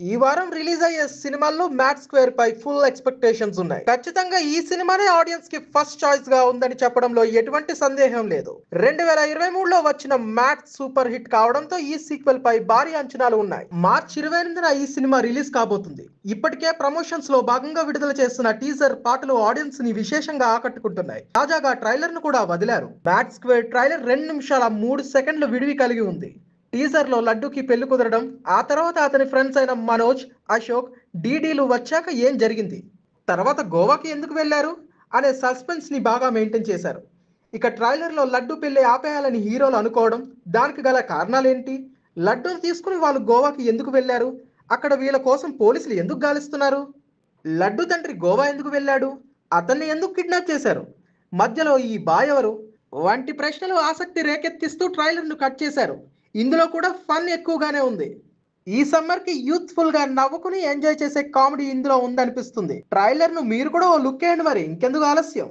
ఈ వారం రిలీజ్ అయ్యే సినిమాల్లో mat square pi full expectations ఉన్నాయి. ఖచ్చితంగా ఈ సినిమానే ఆడియన్స్ కి ఫస్ట్ చాయిస్ గా ఉందని చెప్పడంలో ఎటువంటి సందేహం లేదు. 2023లో వచ్చిన మ్యాట్ సూపర్ హిట్ కావడంతో ఈ సీక్వెల్ పై భారీ అంచనాలు ఉన్నాయి. మార్చి 28న ఈ సినిమా రిలీజ్ కాబోతుంది. ఇప్పటికే ప్రమోషన్స్ లో భాగంగా విడుదల చేస్తున్న టీజర్ పాటలు ఆడియన్స్ ని విశేషంగా ఆకట్టుకుంటున్నాయి. తాజాగా ట్రైలర్ ను కూడా వదిలారు. మ్యాట్ స్క్వేర్ ట్రైలర్ 2 నిమిషాల 3 సెకండ్ల విడివి కలిగి ఉంది. టీజర్ లో లడ్డూకి పెళ్లి కుదరడం, ఆ తర్వాత అతని ఫ్రెండ్స్ అయిన మనోజ్, అశోక్, డీడీలు వచ్చాక ఏం జరిగింది, తర్వాత గోవాకి ఎందుకు వెళ్లారు అనే సస్పెన్స్ ని బాగా మెయింటైన్ చేశారు. ఇక ట్రైలర్ లో లడ్డు పెళ్లి ఆపేయాలని హీరోలు అనుకోవడం, దానికి గల కారణాలేంటి, లడ్డూని తీసుకుని వాళ్ళు గోవాకి ఎందుకు వెళ్లారు, అక్కడ వీళ్ళ కోసం పోలీసులు ఎందుకు గాలిస్తున్నారు, లడ్డు తండ్రి గోవా ఎందుకు వెళ్ళాడు, అతన్ని ఎందుకు కిడ్నాప్ చేశారు, మధ్యలో ఈ బాయ్ ఎవరు వంటి ప్రశ్నలు ఆసక్తి రేకెత్తిస్తూ ట్రైలర్ ను కట్ చేశారు. ఇందులో కూడా ఫన్ ఎక్కువగానే ఉంది. ఈ సమ్మర్ కి యూత్ఫుల్ గా నవ్వుకుని ఎంజాయ్ చేసే కామెడీ ఇందులో ఉందనిపిస్తుంది. ట్రైలర్ ను మీరు కూడా ఓ లుక్ వేయండి, మరి ఇంకెందుకు ఆలస్యం.